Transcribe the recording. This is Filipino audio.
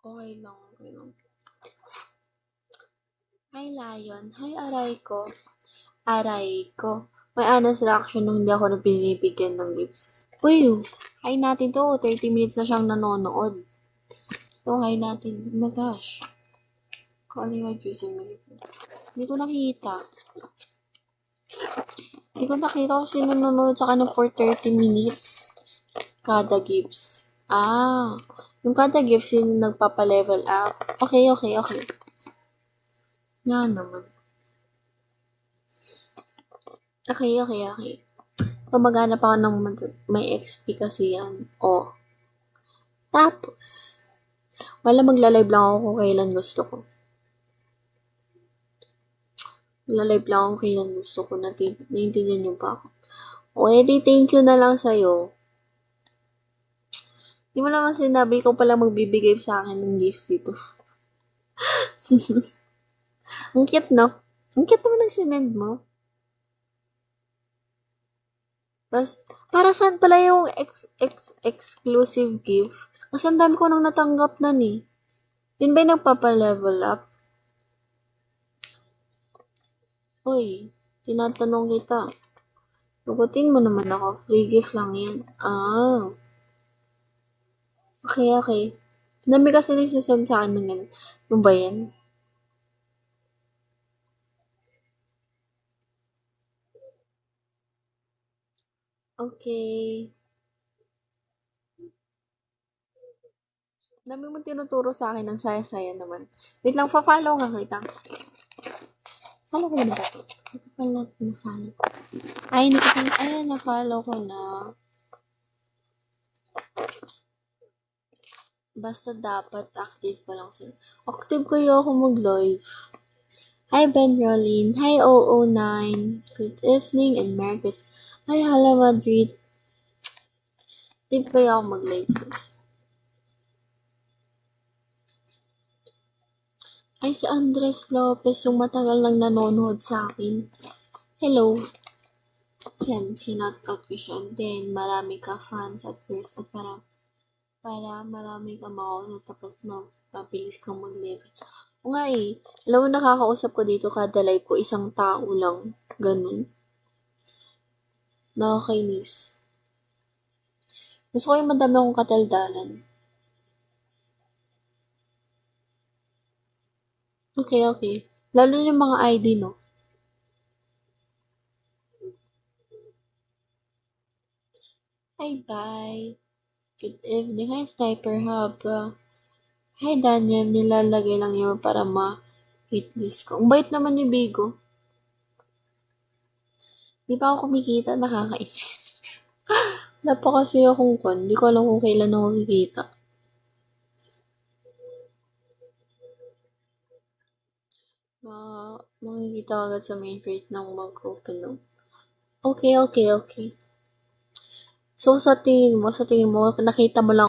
Okay lang, okay lang. Hi, Lion. Hi, aray ko. Aray ko. May honest reaction nung hindi ako na binibigyan ng gifts. Uy, hi natin to. 30 minutes na siyang nanonood. So, hi natin. Oh my gosh. Calling out using minutes. Hindi ko nakita. Hindi ko nakita kung sino nanonood sa kanya for 30 minutes. Kada gifts. Yung kada gifts yun yung nagpapa-level up. Okay. Nga naman. Okay. So, maghanap ako ng may XP kasi yan. Tapos, magla-live lang ako kung kailan gusto ko. Magla-live lang ako kung kailan gusto ko. Naiintindihan niyo pa ako. Okay, thank you na lang sa'yo. Di mo naman sinabi ko pala magbibigay sa akin ng gifts dito. Ang cute, no? Ang cute naman ang sinend mo. Tapos, para saan pala yung exclusive gift? Kasi ang dami ko nang natanggap na ni. Yun ba yung nagpapa-level up? Uy, tinatanong kita. Tugutin mo naman ako. Free gift lang yan. Okay. Dami kasi nagsisend sa akin ng ganun. Ano ba yan? Okay. Dami mo tinuturo sa akin ng saya-saya naman. Wait lang, follow nga kita. Follow ko na ba? Hindi ko pala na-follow. Na-follow ko na. Basta dapat active pa lang sila. Active kayo ako mag-live. Hi, Ben Rolin. Hi, 009. Good evening and Merry Christmas. Hi, Hala Madrid. Active kayo ako mag-live first. Ay, si Andres Lopez, yung matagal lang nanonood sa akin. Hello. Yan, sinot out ko siya. Then, marami ka fans at first at para marami ka makausap tapos mabilis kang mag-level. O nga alam mo nakakausap ko dito kada live ko, isang tao lang. Ganun. Nakakainis. Gusto ko yung madami akong kataldalan. Okay. Lalo yung mga ID, no? Hi, bye. Good evening. Hi, Sniper Hub. Hi, Daniel. Nilalagay lang niyo para ma-hitlist ko. Ang bait naman ni Bigo. Di pa ako kumikita, nakakainis. Wala pa kasi akong kon. Di ko alam kung kailan ako kikita. Makikita agad sa main rate ng mag-open, no? Okay. So, sa tingin mo, nakita mo lang